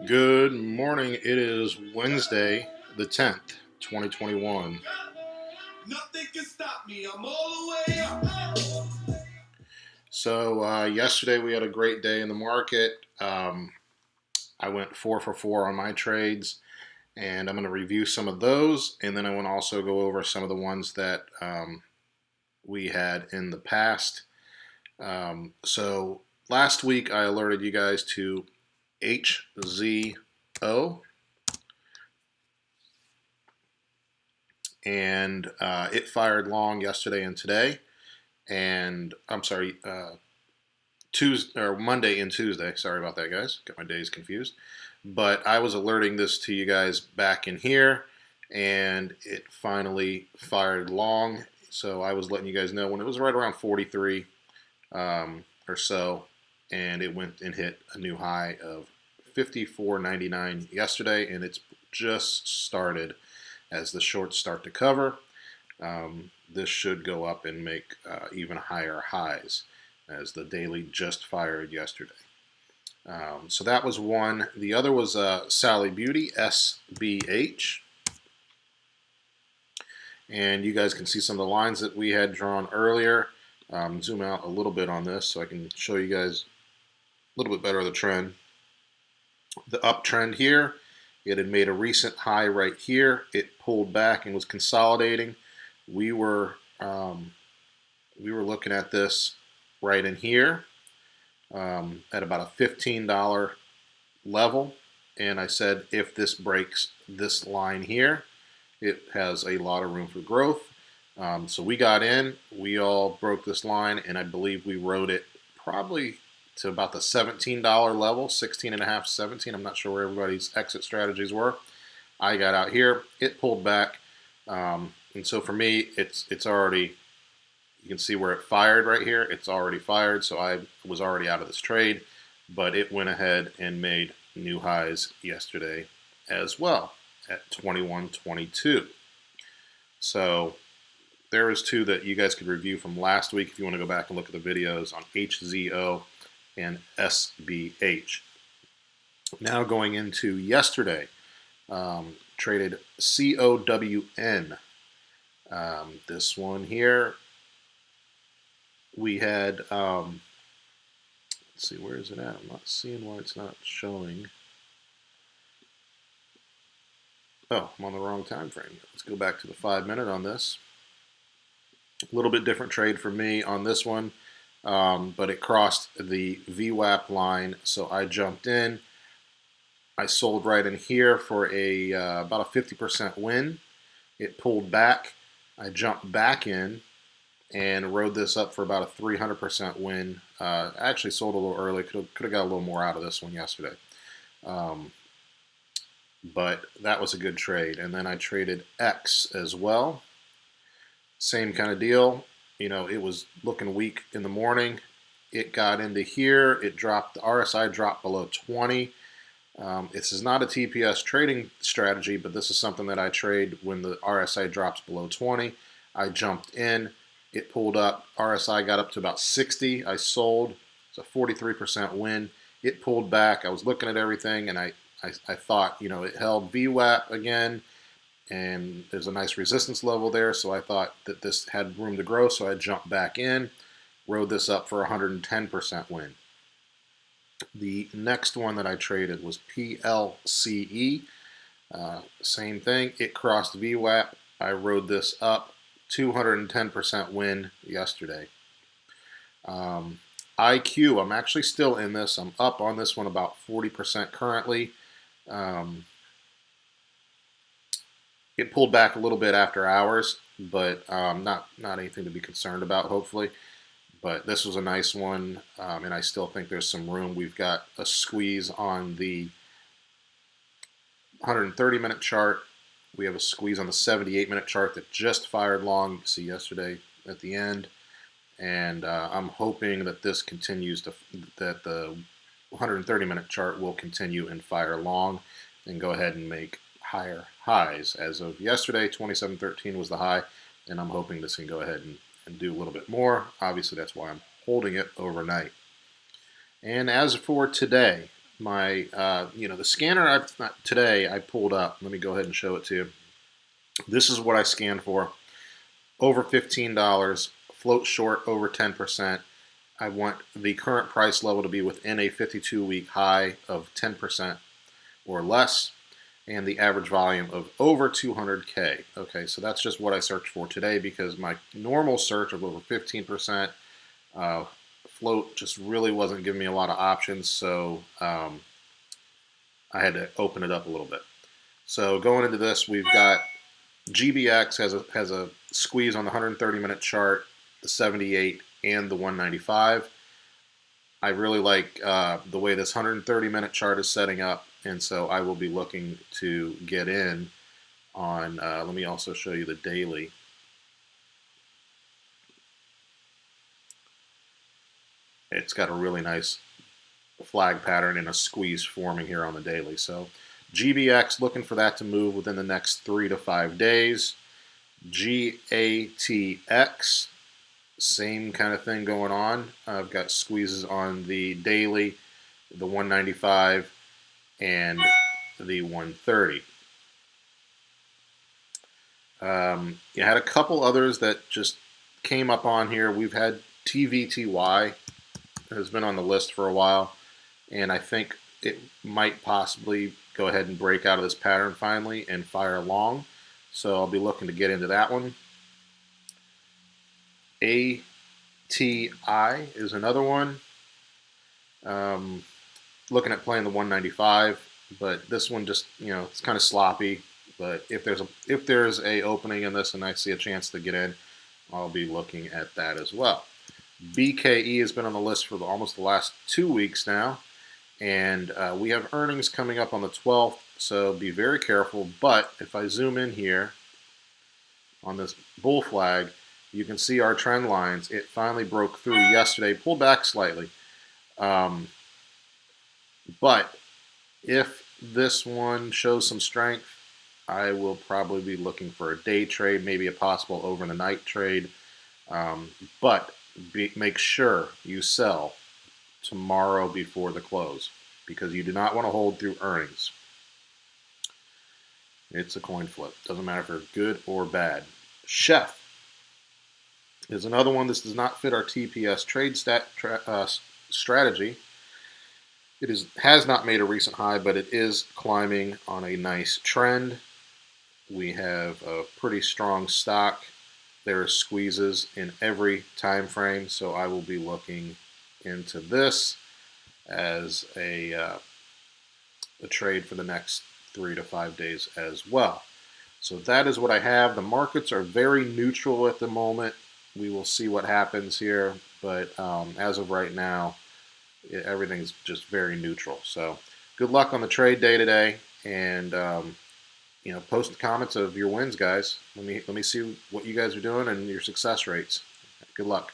Good morning. It is Wednesday, the 10th, 2021. Nothing can stop me. I'm all the way up. So yesterday we had a great day in the market. I went 4 for 4 on my trades, and I'm going to review some of those, and then I want to also go over some of the ones that we had in the past. So last week I alerted you guys to HZO, and it fired long yesterday and today, and I'm sorry, Tuesday or Monday and Tuesday. Sorry about that, guys. Got my days confused. But I was alerting this to you guys back in here, and it finally fired long. So I was letting you guys know when it was right around 43 or so, and it went and hit a new high of 54.99 yesterday, and it's just started as the shorts start to cover. This should go up and make even higher highs as the daily just fired yesterday. So that was one. The other was Sally Beauty, SBH. And you guys can see some of the lines that we had drawn earlier. Zoom out a little bit on this so I can show you guys a little bit better of the trend. The uptrend here, it had made a recent high right here. It pulled back and was consolidating. We were looking at this right in here at about a $15 level, and I said if this breaks this line here, it has a lot of room for growth. So we got in, we all broke this line, and I believe we rode it probably to about the $17 level, 16.5, 17. I'm not sure where everybody's exit strategies were. I got out here, it pulled back, and so for me, it's already, you can see where it fired right here. It's already fired, so I was already out of this trade, but it went ahead and made new highs yesterday as well at 21.22. So there is two that you guys could review from last week if you want to go back and look at the videos on HZO and SBH. Now going into yesterday, traded COWN. This one here, we had, let's see, where is it at? I'm not seeing why it's not showing. Oh, I'm on the wrong time frame. Let's go back to the 5-minute on this. A little bit different trade for me on this one, but it crossed the VWAP line, so I jumped in. I sold right in here for about a 50% win. It pulled back. I jumped back in and rode this up for about a 300% win. I actually sold a little early. Could have got a little more out of this one yesterday. But that was a good trade. And then I traded X as well. Same kind of deal. You know, it was looking weak in the morning. It got into here. It dropped. The RSI dropped below 20. This is not a TPS trading strategy, but this is something that I trade when the RSI drops below 20. I jumped in. It pulled up. RSI got up to about 60. I sold. It's a 43% win. It pulled back. I was looking at everything, and I thought, you know, it held VWAP again, and there's a nice resistance level there, so I thought that this had room to grow, so I jumped back in, rode this up for a 110% win. The next one that I traded was PLCE. Same thing. It crossed VWAP. I rode this up, 210% win yesterday. IQ, I'm actually still in this. I'm up on this one about 40% currently. It pulled back a little bit after hours, but not anything to be concerned about, hopefully. But this was a nice one, and I still think there's some room. We've got a squeeze on the 130-minute chart. We have a squeeze on the 78-minute chart that just fired long. You see yesterday at the end. And I'm hoping that this continues that the 130-minute chart will continue and fire long and go ahead and make higher highs. As of yesterday, 27.13 was the high, and I'm hoping this can go ahead and do a little bit more. Obviously, that's why I'm holding it overnight. And as for today, my the scanner today I pulled up. Let me go ahead and show it to you. This is what I scanned for. Over $15, float short over 10%. I want the current price level to be within a 52-week high of 10% or less, and the average volume of over 200K. Okay, so that's just what I searched for today, because my normal search of over 15% float just really wasn't giving me a lot of options, so I had to open it up a little bit. So going into this, we've got GBX has a squeeze on the 130-minute chart, the 78 and the 195. I really like the way this 130-minute chart is setting up, and so I will be looking to get in on, let me also show you the daily. It's got a really nice flag pattern and a squeeze forming here on the daily. So GBX, looking for that to move within the next 3 to 5 days. GATX, same kind of thing going on. I've got squeezes on the daily, the 195, and the 130. You had a couple others that just came up on here. We've had TVTY has been on the list for a while, and I think it might possibly go ahead and break out of this pattern finally and fire long. So I'll be looking to get into that one. ATI is another one. Looking at playing the 195, but this one just, it's kind of sloppy. But if there's a opening in this and I see a chance to get in, I'll be looking at that as well. BKE has been on the list for almost the last 2 weeks now, and we have earnings coming up on the 12th, so be very careful. But if I zoom in here on this bull flag, you can see our trend lines. It finally broke through yesterday, pulled back slightly. But if this one shows some strength, I will probably be looking for a day trade, maybe a possible over the night trade. But make sure you sell tomorrow before the close, because you do not want to hold through earnings. It's a coin flip. Doesn't matter if it's good or bad. Chef is another one. This does not fit our TPS trade strategy. It has not made a recent high, but it is climbing on a nice trend. We have a pretty strong stock. There are squeezes in every time frame, so I will be looking into this as a trade for the next 3 to 5 days as well. So that is what I have. The markets are very neutral at the moment. We will see what happens here, but as of right now, everything's just very neutral. So good luck on the trade day today, and post the comments of your wins, guys. Let me see what you guys are doing and your success rates. Good luck.